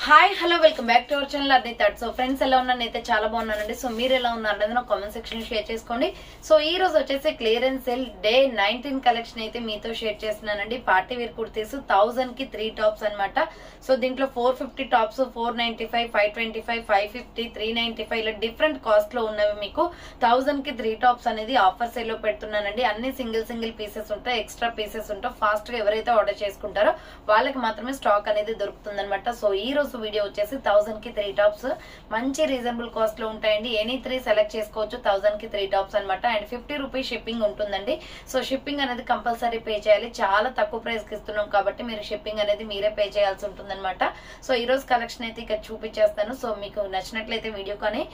Hi hello welcome back to our channel Arni third. So friends ఎలా ఉన్నాను అయితే చాలా బాగున్నానండి. సో మీరు ఎలా ఉన్నారు అనేది నా కామెంట్ సెక్షన్ షేర్ చేసుకోండి. సో ఈ రోజు వచ్చేసి క్లియరెన్స్ సేల్ డే 19 కలెక్షన్ అయితే మీతో షేర్ చేస్తున్నానండి. పార్టీ వేర్ కుర్తీస్ 1000 కి 3 టాప్స్ అనమాట. సో దీంట్లో 450 టాప్స్, 495, 525, 550, 395 ఇలా డిఫరెంట్ కాస్ట్ లో ఉన్నవి మీకు 1000 కి 3 టాప్స్ అనేది ఆఫర్ సేల్ లో పెడుతున్నానండి. అన్ని సింగిల్ పీసెస్ ఉంటాయి, ఎక్స్ట్రా పీసెస్ ఉంటాయి. ఫాస్ట్ గా ఎవరైతే ఆర్డర్ చేసుకుంటారో వాళ్ళకి మాత్రమే స్టాక్ అనేది దొరుకుతుంది అనమాట. సో ఈ రోజు వీడియో వచ్చేసి 1000 కి 3 టాప్స్ మంచి రీజనబుల్ కాస్ట్ లో ఉంటాయండి. ఎనీ 3 సెలెక్ట్ చేసుకోవచ్చు. 1000 కి 3 టాప్స్ అనమాట. అండ్ 50 రూపీస్ షిప్పింగ్ ఉంటుందండి. సో షిప్పింగ్ అనేది కంపల్సరీ పే చేయాలి. చాలా తక్కువ ప్రైస్ కి ఇస్తున్నాం కాబట్టి మీరు షిప్పింగ్ అనేది మీరే పే చేయాల్సి ఉంటుంది అనమాట. సో ఈ రోజు కలెక్షన్ అయితే ఇక్కడ చూపించేస్తాను. సో మీకు నచ్చినట్లయితే వీడియో కానీ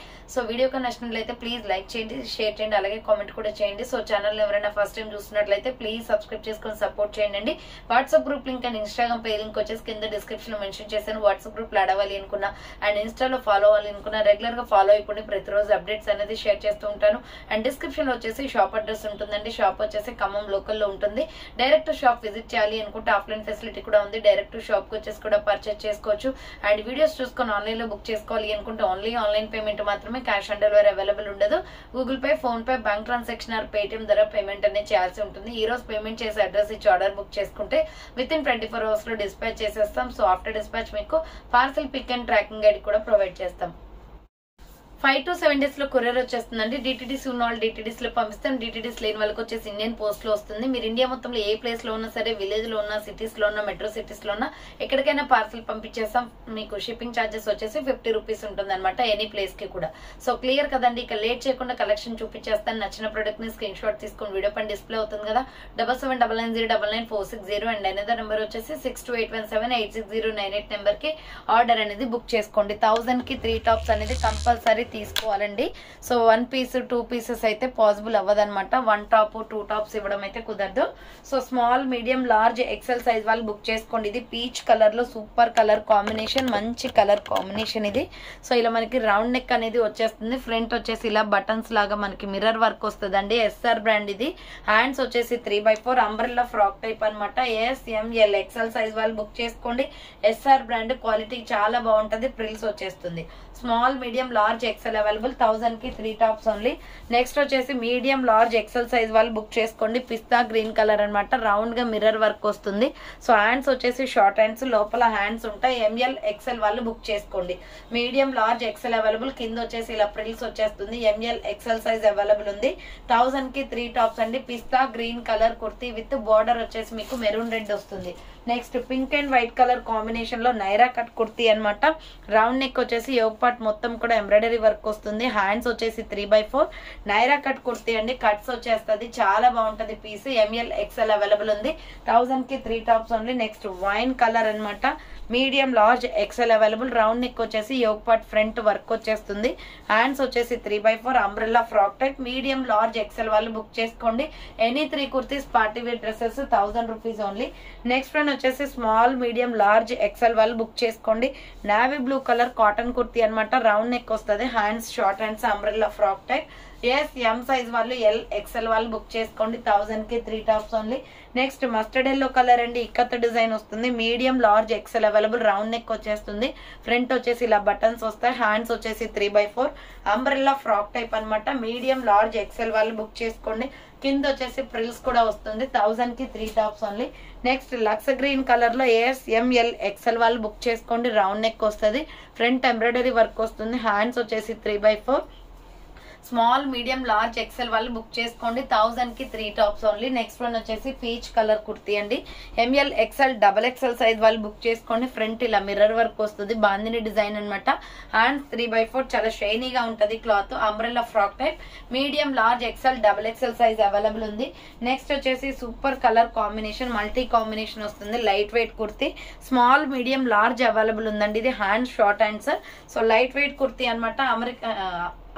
నచ్చినట్లయితే ప్లీజ్ లైక్ చేయండి, షేర్ చేయండి, అలాగే కామెంట్ కూడా చేయండి. సో ఛానల్ ఎవరైనా ఫస్ట్ టైం చూస్తున్నట్లయితే ప్లీజ్ సబ్స్క్రైబ్ చేసుకొని సపోర్ట్ చేయండి. WhatsApp group link and Instagram pay link వచ్చేసి కింద డిస్క్రిప్షన్ లో మెన్షన్ చేశాను. వాట్సాప్ గ్రూప్ లో అడవాలి అనుకున్నా అండ్ ఇన్స్టాలో ఫాలో అవ్వాలి అనుకున్నా రెగ్యులర్ గా ఫాలో అయిపోయి ప్రతిరోజు అప్డేట్స్ అనేది షేర్ చేస్తూ ఉంటాను. అండ్ డిస్క్రిప్షన్ లో వచ్చేసి షాప్ అడ్రస్ ఉంటుందండి. షాప్ వచ్చేసి ఖమ్మం లోకల్ లో ఉంటుంది. డైరెక్ట్ షాప్ విజిట్ చేయాలి అనుకుంటే ఆఫ్లైన్ ఫెసిలిటీ కూడా ఉంది. డైరెక్ట్ షాప్ కి వచ్చేసి కూడా పర్చేస్ చేసుకోవచ్చు. అండ్ వీడియోస్ చూసుకొని ఆన్లైన్ లో బుక్ చేసుకోవాలి అనుకుంటే ఓన్లీ ఆన్లైన్ పేమెంట్ మాత్రమే, క్యాష్ ఆన్ డెలివరీ అవైలబుల్ ఉండదు. Google Pay, PhonePe, bank transaction or Paytm ద్వారా పేమెంట్ అనేది చేయాల్సి ఉంటుంది. ఈ రోజు పేమెంట్ చేసి అడ్రస్ ఇచ్చి ఆర్డర్ బుక్ చేసుకుంటే విత్ ఇన్ 24 hours లో డిస్పాచ్ చేసేస్తాం. సో ఆఫ్టర్ డిస్పాచ్ మీకు parcel pick and tracking guide కూడా ప్రొవైడ్ చేస్తాం. 5 to 7 days లో కొరియర్ వచ్చేస్తుందండి. డిటిడిసి ఉన్న వాళ్ళు డిటిడిసి లో పంపిస్తాం. డిటిడిసి లేని వాళ్ళకి వచ్చేసి ఇండియన్ పోస్ట్ లో వస్తుంది. మీరు ఇండియా మొత్తంలో ఏ ప్లేస్ లో ఉన్నా సరే, విలేజ్ లో ఉన్నా, సిటీస్ లో ఉన్నా, మెట్రో సిటీస్ లో ఉన్నా ఎక్కడికైనా పార్సల్ పంపించేస్తాం. మీకు షిప్పింగ్ ఛార్జెస్ వచ్చేసి 50 రూపీస్ ఉంటుంది అనమాట ఎనీ ప్లేస్ కి కూడా. సో క్లియర్ కదండి. ఇక లేట్ చేయకుండా కలెక్షన్ చూపించేస్తాను. నచ్చిన ప్రొడక్ట్ ని స్క్రీన్ షాట్ తీసుకుని వీడియో పైన డిస్ప్లే అవుతుంది కదా 7799099460 అండ్ అనదర్ నెంబర్ వచ్చేసి 6281786098 నెంబర్ కి ఆర్డర్ అనేది బుక్ చేసుకోండి. 1000 కి 3 టాప్స్ అనేది కంపల్సరీ తీసుకోవాలండి. సో 1 పీస్ 2 పీసెస్ అయితే పాసిబుల్ అవ్వదన్నమాట. 1 టాప్ 2 టాప్స్ ఇవ్వడం అయితే కుదరదు. So small, medium, large, XL size వాళ్ళు బుక్ చేసుకోండి. ఇది పీచ్ కలర్ లో సూపర్ కలర్ కాంబినేషన్, మంచి కలర్ కాంబినేషన్ ఇది. సో ఇలా మనకి రౌండ్ నెక్ అనేది వచ్చేస్తుంది. ఫ్రంట్ వచ్చేసి ఇలా బటన్స్ లాగా మనకి మిర్రర్ వర్క్ వస్తుంది అండి. ఎస్ఆర్ బ్రాండ్ ఇది. హ్యాండ్స్ వచ్చేసి 3x4 అంబ్రెల్లా ఫ్రాక్ టైప్ అనమాట. SML ఎక్సెల్ సైజ్ వాళ్ళు బుక్ చేసుకోండి. ఎస్ఆర్ బ్రాండ్ క్వాలిటీ చాలా బాగుంటది. ప్రిల్స్ వచ్చేస్తుంది. Small, medium, large, XL available. 1000 కి 3 టాప్స్ ఓన్లీ. నెక్స్ట్ వచ్చేసి మీడియం, లార్జ్, ఎక్సెల్ సైజ్ వాళ్ళు బుక్ చేసుకోండి. పిస్తా గ్రీన్ కలర్ అనమాట. రౌండ్ గా మిర్రర్ వర్క్ వస్తుంది. సో హ్యాండ్స్ వచ్చేసి షార్ట్ హ్యాండ్స్, లోపల హ్యాండ్స్ ఉంటాయి. ML XL వాళ్ళు బుక్ చేసుకోండి. Medium, large, XL available. కింద వచ్చేసి ఇలా ప్రిల్స్ వచ్చేస్తుంది. ML XL సైజ్ అవైలబుల్ ఉంది. 1000 కి 3 టాప్స్ అండి. Pista green colour kurti with border వచ్చేసి మీకు మెరూన్ రెడ్ వస్తుంది. Next pink and white colour combination లో నైరా కట్ కుర్తీ అనమాట. రౌండ్ నెక్ వచ్చేసి యోగ్ పార్ట్ మొత్తం కూడా ఎంబ్రాయిడరీ వర్క్ వస్తుంది. హ్యాండ్స్ వచ్చేసి 3x4 నైరా కట్ కుర్తీ అండి. కట్స్ వచ్చేస్తుంది. చాలా బాగుంటది పీస్. ML XL అవైలబుల్ ఉంది. 1000 కి 3 tops only. Next wine colour అనమాట. Medium, large, XL available. Round neck వచ్చేసి యోగ్ పార్ట్ ఫ్రంట్ వర్క్ వచ్చేస్తుంది. హ్యాండ్స్ వచ్చేసి 3x4 umbrella frock type. Medium, large, XL వాళ్ళు బుక్ చేసుకోండి. Any 3 kurtis party wear dresses 1000 rupees only. Next one వచ్చేసి small, medium, large, XL వాళ్ళు book చేసుకోండి. Navy blue colour cotton kurti అనమాట. Round neck వస్తుంది. Hands short hands umbrella frock type. M size వాళ్ళు, L XL వాళ్ళు book చేసుకోండి. 1000 కి 3 tops only. Next mustard yellow colour అండి. ఇక్కత్ డిజైన్ వస్తుంది. Medium, large, XL available. Round neck వచ్చేస్తుంది. ఫ్రంట్ వచ్చేసి ఇలా బటన్స్ వస్తాయి. హ్యాండ్స్ వచ్చేసి 3x4 అంబ్రెల్లా ఫ్రాక్ టైప్ అనమాట. మీడియం, లార్జ్, ఎక్సెల్ వాళ్ళు బుక్ చేసుకోండి. కింద వచ్చేసి ప్రిల్స్ కూడా వస్తుంది. 1000 కి 3 టాప్స్ ఓన్లీ. నెక్స్ట్ లక్స్ గ్రీన్ కలర్ లో SML XL వాళ్ళు బుక్ చేసుకోండి. రౌండ్ నెక్ వస్తుంది. ఫ్రంట్ ఎంబ్రాయిడరీ వర్క్ వస్తుంది. హ్యాండ్స్ వచ్చేసి 3x4 small, medium, large, XL వాళ్ళు బుక్ చేసుకోండి. 1000 కి 3 టాప్స్ ఓన్లీ. నెక్స్ట్ వన్ వచ్చేసి పీచ్ కలర్ కుర్తీ అండి. ML XL XXL సైజ్ వాళ్ళు బుక్ చేసుకోండి. ఫ్రంట్ ఇలా మిర్రర్ వర్క్ వస్తుంది. బాందిని డిజైన్ అనమాట. హ్యాండ్స్ 3x4 చాలా షైనీగా ఉంటది cloth. Umbrella frock type. Medium, large, XL XXL size available ఉంది. నెక్స్ట్ వచ్చేసి super colour combination, multi combination వస్తుంది. Light weight kurti. Small, medium, large available ఉందండి. ఇది hands short hands. So light weight kurti అనమాట.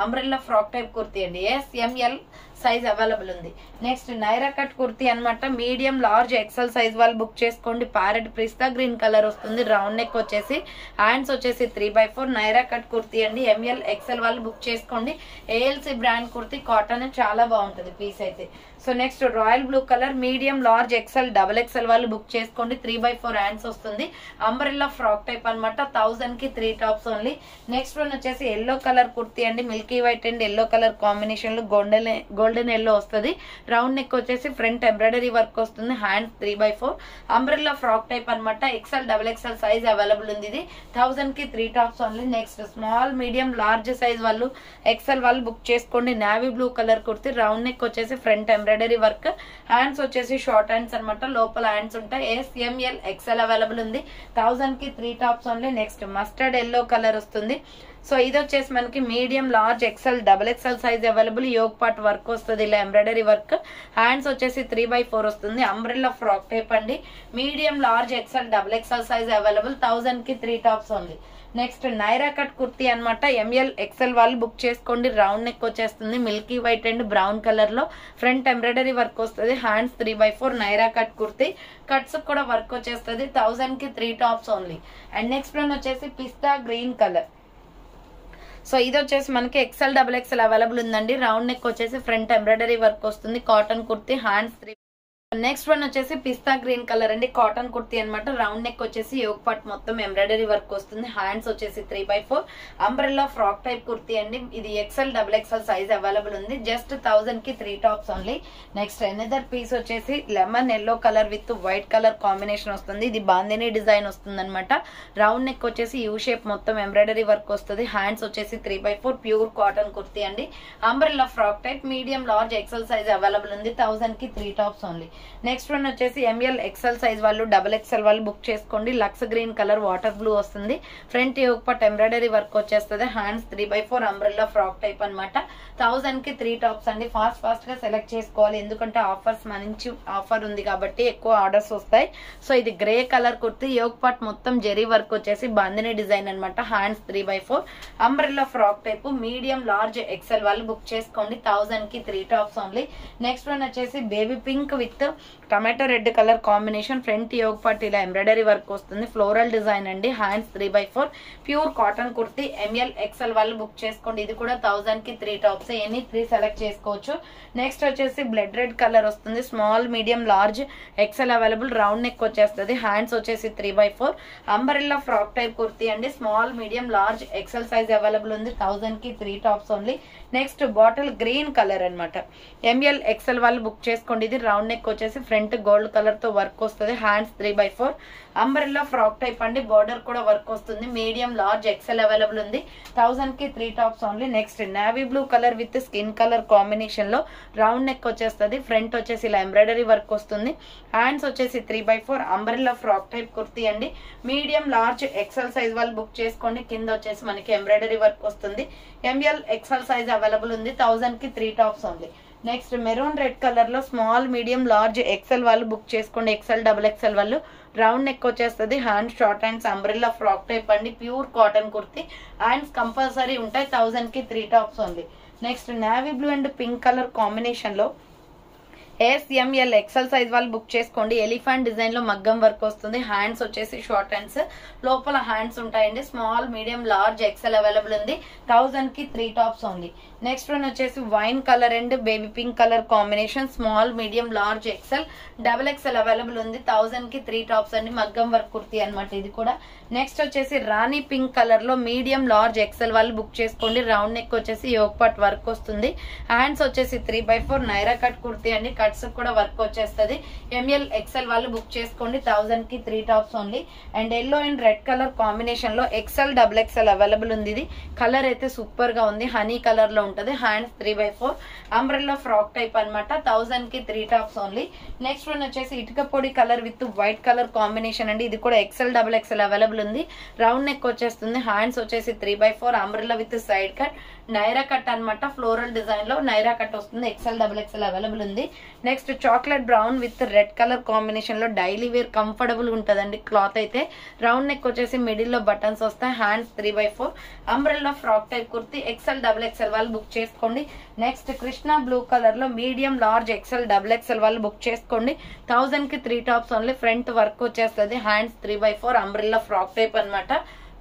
అంబ్రెల్లా ఫ్రాక్ టైప్ కుర్తీ అండి. SML size available ఉంది. Next Naira cut kurti అనమాట, medium large XL size వాళ్ళు బుక్ చేసుకోండి. ప్యారెట్ పిస్తా గ్రీన్ కలర్ వస్తుంది. రౌండ్ నెక్ వచ్చేసి, హ్యాండ్స్ వచ్చేసి 3/4 నైరా కట్ కుర్తీ అండి. ఎంఎల్ ఎక్సెల్ వాళ్ళు బుక్ చేసుకోండి. ఏఎల్సి బ్రాండ్ కుర్తీ, కాటన్ చాలా బాగుంటుంది పీస్ అయితే. So next royal blue colour, medium large XL double XL వాళ్ళు బుక్ చేసుకోండి. 3/4 హ్యాండ్స్ వస్తుంది. అంబ్రెల్లా ఫ్రాక్ టైప్ అనమాట. 1000 కి 3 టాప్స్ ఓన్లీ. నెక్స్ట్ వన్ వచ్చేసి ఎల్లో కలర్ కుర్తీ అండి. Milky white and yellow colour combination లో గోల్డెన్ ఎల్లో వస్తుంది. రౌండ్ నెక్ వచ్చేసి ఫ్రంట్ ఎంబ్రాయిడరీ వర్క్ వస్తుంది. హ్యాండ్స్ 3/4 అంబ్రెల్లా ఫ్రాక్ టైప్ అనమాట. XL double XL size available ఉంది. ఇది 1000 కి 3 tops only. Next small medium large size వాళ్ళు ఎక్సెల్ వాళ్ళు బుక్ చేసుకోండి. Navy blue colour kurti. Round neck వచ్చేసి ఫ్రంట్ ఎంబ్రాయిడరీ వర్క్. హ్యాండ్స్ వచ్చేసి షార్ట్ హ్యాండ్స్ అనమాట. లోపల హ్యాండ్స్ ఉంటాయి. ఎస్ఎంఎల్ ఎక్సెల్ అవైలబుల్ ఉంది. 1000 కి 3 tops only. Next mustard yellow colour వస్తుంది. సో ఇది వచ్చేసి మనకి medium large XL double XL size available. Yoke part work వస్తుంది, ఇలా ఎంబ్రాయిడరీ వర్క్. హ్యాండ్స్ వచ్చేసి 3/4 వస్తుంది. అంబ్రెల్లా ఫ్రాక్ టైప్ అండి. Medium large XL double XL size available. 1000 కి 3 tops only. Next Naira cut kurti అనమాట. ఎంఎల్ ఎక్సెల్ వాళ్ళు బుక్ చేసుకోండి. రౌండ్ నెక్ వచ్చేస్తుంది. Milky white and brown colour లో ఫ్రంట్ ఎంబ్రాయిడరీ వర్క్ వస్తుంది. Hands 3/4 Naira cut kurti. Cuts కూడా వర్క్ వచ్చేస్తుంది. 1000 కి 3 tops only. And next one వచ్చేసి పిస్తా గ్రీన్ కలర్. సో ఇది వచ్చేసి మనకి ఎక్సెల్ డబుల్ ఎక్సెల్ అవైలబుల్ ఉందండి. రౌండ్ నెక్ వచ్చేసి ఫ్రంట్ ఎంబ్రాయిడరీ వర్క్ వస్తుంది. Cotton kurti. Hands 3. Next one వచ్చేసి పిస్తా గ్రీన్ కలర్ అండి. కాటన్ కుర్తీ అనమాట. రౌండ్ నెక్ వచ్చేసి యోగ్ పార్ట్ మొత్తం ఎంబ్రాయిడరీ వర్క్ వస్తుంది. హ్యాండ్స్ వచ్చేసి 3/4 అంబ్రెల్లా ఫ్రాక్ టైప్ కుర్తీ అండి. ఇది XL double XL size available ఉంది. జస్ట్ 1000 కి 3 tops only. Next another piece వచ్చేసి lemon yellow colour with white colour combination వస్తుంది. ఇది బాందిని డిజైన్ వస్తుంది అనమాట. రౌండ్ నెక్ వచ్చేసి యూ షేప్ మొత్తం ఎంబ్రాయిడరీ వర్క్ వస్తుంది. హ్యాండ్స్ వచ్చేసి 3/4 ప్యూర్ కాటన్ కుర్తీ అండి. Umbrella frock type medium large XL size available ఉంది. 1000 కి 3 టాప్స్ ఓన్లీ. నెక్స్ట్ వన్ వచ్చేసి ఎంఎల్ ఎక్సెల్ సైజ్ వాళ్ళు డబుల్ ఎక్సెల్ వాళ్ళు బుక్ చేసుకోండి. లక్స్ గ్రీన్ కలర్ వాటర్ బ్లూ వస్తుంది. Front yoke part embroidery work వచ్చేస్తుంది. హ్యాండ్స్ 3/4 అంబ్రెల్లా ఫ్రాక్ టైప్ అనమాట. 1000 కి 3 టాప్స్ అండి. ఫాస్ట్ గా సెలెక్ట్ చేసుకోవాలి, ఎందుకంటే ఆఫర్స్ మంచి ఆఫర్ ఉంది కాబట్టి ఎక్కువ ఆర్డర్స్ వస్తాయి. సో ఇది grey colour kurti. Yoke part మొత్తం జెరీ వర్క్ వచ్చేసి బాందిని డిజైన్ అనమాట. Hands 3/4 umbrella frock type. Medium large XL వాళ్ళు బుక్ చేసుకోండి. 1000 కి 3 టాప్స్ ఓన్లీ. నెక్స్ట్ వన్ వచ్చేసి baby pink with tomato red colour combination. Front yoke part ఇలా ఎంబ్రాయిడరీ వర్క్ వస్తుంది. ఫ్లోరల్ డిజైన్ అండి. Hands 3/4 pure cotton kurti. ML XL వాళ్ళు book చేసుకోండి. ఇది కూడా 1000 కి 3 టాప్స్. ఎనీ 3 సెలెక్ట్ చేసుకోవచ్చు. నెక్స్ట్ వచ్చేసి బ్లడ్ రెడ్ కలర్ వస్తుంది. Small medium large XL available. Round neck వచ్చేస్తుంది. హ్యాండ్స్ వచ్చేసి 3/4 అంబ్రెల్లా ఫ్రాక్ టైప్ కుర్తీ అండి. Small medium large XL size available ఉంది. 1000 కి 3 tops only. Next bottle green colour అనమాట. ఎంఎల్ ఎక్సెల్ వాళ్ళు బుక్ చేసుకోండి. ఇది రౌండ్ నెక్ వచ్చేసి ఫ్రంట్ గోల్డ్ కలర్ తో వర్క్ వస్తుంది. హ్యాండ్స్ 3/4 అంబ్రెల్లా ఫ్రాక్ టైప్ అండి. బార్డర్ కూడా వర్క్ వస్తుంది. మీడియం లార్జ్ ఎక్సెల్ అవైలబుల్ ఉంది. 1000 కి 3 tops only. Next navy blue colour with skin colour combination లో రౌండ్ నెక్ వచ్చేస్తుంది. ఫ్రంట్ వచ్చేసి ఇలా ఎంబ్రాయిడరీ వర్క్ వస్తుంది. హ్యాండ్స్ వచ్చేసి 3/4 అంబ్రెల్లా ఫ్రాక్ టైప్ కుర్తీ అండి. మీడియం లార్జ్ ఎక్సెల్ సైజ్ వాళ్ళు బుక్ చేసుకోండి. కింద వచ్చేసి మనకి ఎంబ్రాయిడరీ వర్క్ వస్తుంది. ఎంఎల్ ఎక్సెల్ సైజ్ అవైలబుల్ ఉంది. 1000 కి 3 tops only. Next maroon red colour లో స్మాల్ మీడియం లార్జ్ ఎక్సెల్ వాళ్ళు బుక్ చేసుకోండి. ఎక్సెల్ డబుల్ ఎక్సెల్ వాళ్ళు. రౌండ్ నెక్ వచ్చేస్తుంది. Hand short hands umbrella frock type అండి. Pure cotton kurti. Hands compulsory ఉంటాయి. 1000 కి 3 tops only. Next navy blue and pink colour combination లో SML XL size వాళ్ళు book చేసుకోండి. ఎలిఫెంట్ డిజైన్ లో మగ్గం వర్క్ వస్తుంది. హ్యాండ్స్ వచ్చేసి షార్ట్ హ్యాండ్స్. లోపల హ్యాండ్స్ ఉంటాయండి. Small medium large XL available ఉంది. 1000 కి 3 టాప్స్ ఓన్లీ. నెక్స్ట్ వన్ వచ్చేసి wine colour and baby pink colour combination. Small medium large XL double XL available ఉంది. 1000 కి 3 టాప్స్ అండి. మగ్గం వర్క్ కుర్తీ అనమాట ఇది కూడా. నెక్స్ట్ వచ్చేసి రాణి పింక్ కలర్ లో మీడియం లార్జ్ ఎక్సెల్ వాళ్ళు బుక్ చేసుకోండి. రౌండ్ నెక్ వచ్చేసి యోగ్ పార్ట్ వర్క్ వస్తుంది. హ్యాండ్స్ వచ్చేసి 3/4 నైరా కట్ కుర్తీ అండి. కట్స్ కూడా వర్క్ వచ్చేస్తుంది. ఎంఎల్ ఎక్సెల్ వాళ్ళు బుక్ చేసుకోండి. 1000 కి 3 tops only. And yellow and red colour combination లో ఎక్సెల్ డబుల్ ఎక్సెల్ అవైలబుల్ ఉంది. ఇది కలర్ అయితే సూపర్ గా ఉంది. హనీ కలర్ లో ఉంటది. హ్యాండ్స్ 3/4 అంబ్రెల్లా ఫ్రాక్ టైప్ అనమాట. 1000 కి 3 టాప్స్ ఓన్లీ. నెక్స్ట్ వన్ వచ్చేసి ఇటుక పొడి colour with white colour combination అండి. ఇది కూడా ఎక్సెల్ డబుల్ ఎక్సెల్ అవైలబుల్ ఉంది. రౌండ్ నెక్ వచ్చేస్తుంది. హ్యాండ్స్ వచ్చేసి 3/4 umbrella with side cut. Naira cut అనమాట, ఫ్లోరల్ డిజైన్ లో నైరా కట్ వస్తుంది. ఎక్సెల్ డబుల్ ఎక్సెల్ అవైలబుల్ ఉంది. Next chocolate brown with red colour combination లో డైలీ వేర్ కంఫర్టబుల్ ఉంటదండి క్లాత్ అయితే. రౌండ్ నెక్ వచ్చేసి మిడిల్ లో బటన్స్ వస్తాయి. Hands 3/4 umbrella frock type kurti. XL double XL వాళ్ళు బుక్ చేసుకోండి. నెక్స్ట్ కృష్ణ బ్లూ కలర్ లో medium large XL double XL వాళ్ళు బుక్ చేసుకోండి. 1000 కి 3 టాప్స్ ఓన్లీ. ఫ్రంట్ వర్క్ వచ్చేస్తుంది. హ్యాండ్స్ 3/4 అంబ్రెల్లా ఫ్రాక్ టైప్ అనమాట.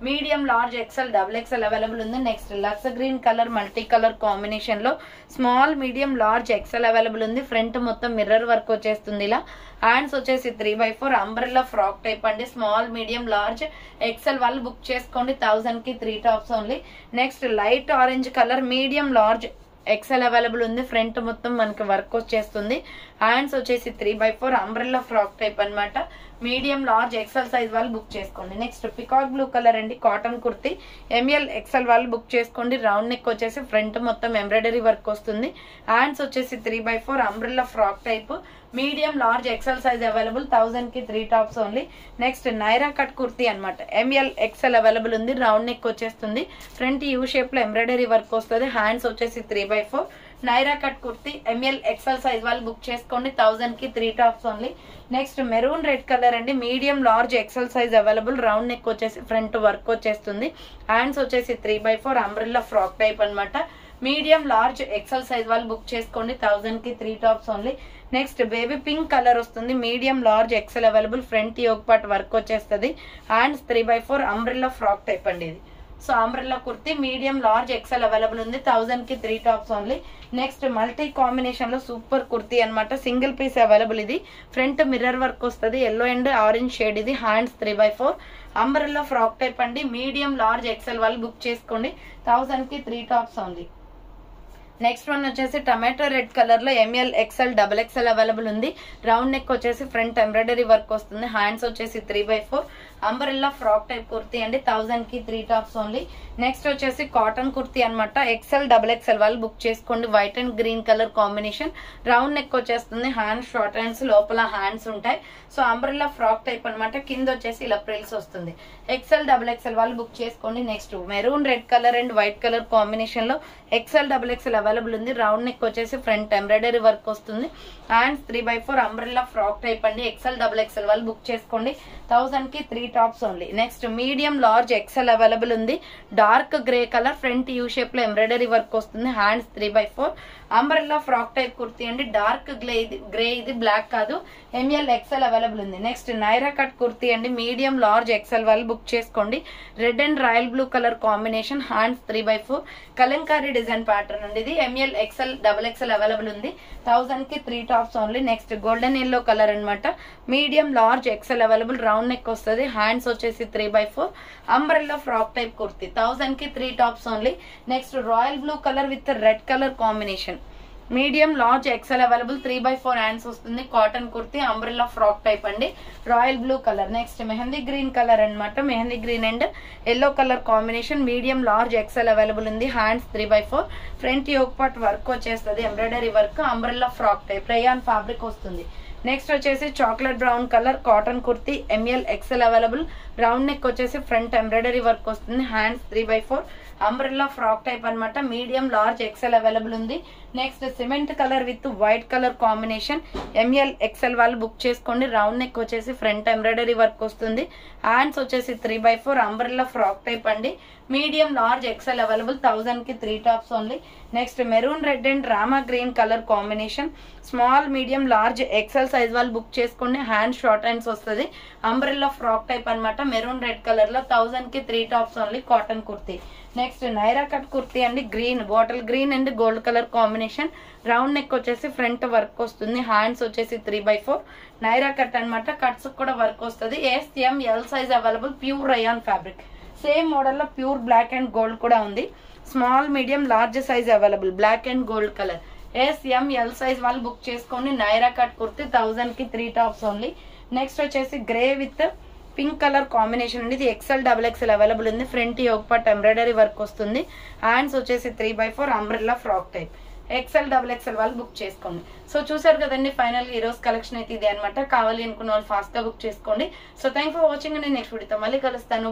Medium large XL double XL available ఉంది. Next లక్స్ green colour multi colour combination లో small medium large XL available ఉంది. Front మొత్తం మిర్రర్ వర్క్ వచ్చేస్తుంది. ఇలా హ్యాండ్స్ వచ్చేసి 3/4 అంబ్రెల్లా ఫ్రాక్ టైప్ అండి. స్మాల్ మీడియం లార్జ్ ఎక్సెల్ వాళ్ళు బుక్ చేసుకోండి. 1000 కి 3 tops only. Next light orange colour medium large XL available ఉంది. ఫ్రంట్ మొత్తం మనకి వర్క్ వచ్చేస్తుంది. హ్యాండ్స్ వచ్చేసి 3/4 అంబ్రెల్లా ఫ్రాక్ టైప్ అనమాట. మీడియం లార్జ్ ఎక్సెల్ సైజ్ వాళ్ళు బుక్ చేసుకోండి. నెక్స్ట్ పికాక్ బ్లూ కలర్ అండి, కాటన్ కుర్తి. ఎంఎల్ ఎక్సెల్ వాళ్ళు బుక్ చేసుకోండి. రౌండ్ నెక్ వచ్చేసి ఫ్రంట్ మొత్తం ఎంబ్రాయిడరీ వర్క్ వస్తుంది. హ్యాండ్స్ వచ్చేసి 3/4 umbrella frock type. Medium large XL size available. 1000 కి 3 tops only. Next Naira cut kurti అనమాట. ఎంఎల్ ఎక్సెల్ అవైలబుల్ ఉంది. రౌండ్ నెక్ వచ్చేస్తుంది. ఫ్రంట్ యూ షేప్ లో ఎంబ్రాయిడరీ వర్క్ వస్తుంది. హ్యాండ్స్ వచ్చేసి 3/4 Naira cut kurti. ML XL size వాళ్ళు బుక్ చేసుకోండి. 1000 కి 3 tops only. Next maroon red colour అండి, medium large XL size available. Round neck వచ్చేసి ఫ్రంట్ వర్క్ వచ్చేస్తుంది. హ్యాండ్స్ వచ్చేసి 3/4 అంబ్రెల్లా ఫ్రాక్ టైప్ అనమాట. మీడియం లార్జ్ ఎక్సెల్ సైజ్ వాళ్ళు బుక్ చేసుకోండి. 1000 కి 3 tops only. Next baby pink colour వస్తుంది. Medium large XL available. Front yoke part work వచ్చేస్తుంది. Hands 3/4 umbrella frock type అండి ఇది. So umbrella kurti medium large XL available ఉంది. 1000 కి 3 tops only. Next multi combination లో సూపర్ కుర్తి అనమాట. సింగిల్ పీస్ అవైలబుల్ ఇది. Front mirror work వస్తుంది. ఎల్లో అండ్ ఆరెంజ్ షేడ్ ఇది. హ్యాండ్స్ 3/4 అంబ్రెల్లా ఫ్రాక్ టైప్ అండి. మీడియం లార్జ్ ఎక్సెల్ వాళ్ళు బుక్ చేసుకోండి. 1000 కి 3 టాప్స్ ఓన్లీ. నెక్స్ట్ వన్ వచ్చేసి టమాటో రెడ్ కలర్ లో ML XL double XL available ఉంది. రౌండ్ నెక్ వచ్చేసి ఫ్రంట్ ఎంబ్రాయిడరీ వర్క్ వస్తుంది. హ్యాండ్స్ వచ్చేసి 3/4 అంబ్రెల్లా ఫ్రాక్ టైప్ కుర్తి అండి. 1000 కి 3 టాప్స్ ఓన్లీ. నెక్స్ట్ వచ్చేసి కాటన్ కుర్తి అనమాట. ఎక్సెల్ డబుల్ ఎక్సెల్ వాళ్ళు బుక్ చేసుకోండి. White and green colour combination. Round neck వచ్చేస్తుంది. హ్యాండ్స్ షార్ట్ హ్యాండ్స్, లోపల హ్యాండ్స్ ఉంటాయి. సో అంబ్రెల్లా ఫ్రాక్ టైప్ అనమాట. కింద వచ్చేసి ఇలా ప్రిల్స్ వస్తుంది. ఎక్సెల్ డబుల్ ఎక్సెల్ వాళ్ళు బుక్ చేసుకోండి. Next maroon red colour and white colour combination లో ఎక్సెల్ డబుల్ ఎక్సెల్ అవైలబుల్ ఉంది. రౌండ్ నెక్ వచ్చేసి ఫ్రంట్ ఎంబ్రాయిడరీ వర్క్ వస్తుంది. హ్యాండ్స్ 3/4 అంబ్రెల్లా ఫ్రాక్ టైప్ అండి. ఎక్సెల్ డబుల్ ఎక్సెల్ వాళ్ళు బుక్ చేసుకోండి. 1000 కి 3 tops only. Next medium large XL available ఉంది. Dark grey colour, front U shape లో ఎంబ్రాయిడరీ వర్క్ వస్తుంది. Hands 3/4 umbrella frock type kurti అండి. డార్క్ గ్రే ఇది, బ్లాక్ కాదు. ఎంఎల్ ఎక్సెల్ అవైలబుల్ ఉంది. నెక్స్ట్ నైరా కట్ కుర్తి అండి. మీడియం లార్జ్ ఎక్సెల్ వాళ్ళు బుక్ చేసుకోండి. Red and royal blue colour combination. Hands 3/4 kalamkari design pattern అండి ఇది. ML XL double XL available ఉంది. 1000 కి 3 tops only. Next golden yellow colour అనమాట. Medium large XL available. Round neck వస్తుంది. Hands వచ్చేసి 3/4 umbrella frock type kurti. 1000 కి 3 tops only. Next royal blue colour with red colour combination. Medium large XL available. 3/4 hands వస్తుంది. Cotton kurti umbrella frock type అండి. Royal blue colour. Next mehndi green colour అనమాట. Mehndi green and yellow colour combination. Medium large XL available ఉంది. Hands 3/4 front yoke part work వచ్చేస్తుంది. Embroidery work. Umbrella frock type rayon fabric వస్తుంది. Next వచ్చేసి chocolate brown colour cotton kurti. ML XL available. Round neck వచ్చేసి front embroidery work వస్తుంది. Hands 3/4 umbrella frock type అనమాట. Medium large XL available ఉంది. Next cement colour with white colour combination. ML XL వాళ్ళు book చేసుకోండి. Round neck వచ్చేసి front embroidery work వస్తుంది. Hands వచ్చేసి 3/4 umbrella frock type అండి. Medium large XL available. 1000 కి 3 tops only. Next maroon red and Rama green colour combination. Small medium large XL size వాళ్ళు book చేసుకోండి. Hand short hands వస్తుంది. Umbrella frock type అనమాట. Maroon red colour లో 1000 కి 3 tops only. Cotton kurti. Next Naira cut kurti అండి. Green, bottle green and gold colour combination. Round neck వచ్చేసి front work వస్తుంది. Hands వచ్చేసి 3/4 నైరా కట్ అనమాట. కట్స్ కూడా వర్క్ వస్తుంది. SML size available. Pure rayon fabric. Same model లో ప్యూర్ బ్లాక్ అండ్ గోల్డ్ కూడా ఉంది. Small medium large size available. Black and gold colour. SML size వాళ్ళు బుక్ చేసుకోండి. నైరా కట్ కుర్తి. 1000 కి 3 టాప్స్ ఓన్లీ. నెక్స్ట్ వచ్చేసి grey with pink colour combination అండి. ఇది XL double XL available ఉంది. Front yoke part embroidery work వస్తుంది. హ్యాండ్స్ వచ్చేసి 3/4 umbrella frock type. XL double XL వాళ్ళు బుక్ చేసుకోండి. సో చూసారు కదండి, ఫైనల్ ఈ రోజు కలెక్షన్ అయితే ఇదే అనమాట. కావాలి అనుకున్న వాళ్ళు ఫాస్ట్ గా బుక్ చేసుకోండి. So thank for watching. నేను నెక్స్ట్ వీడియోతో మళ్ళీ కలుస్తాను.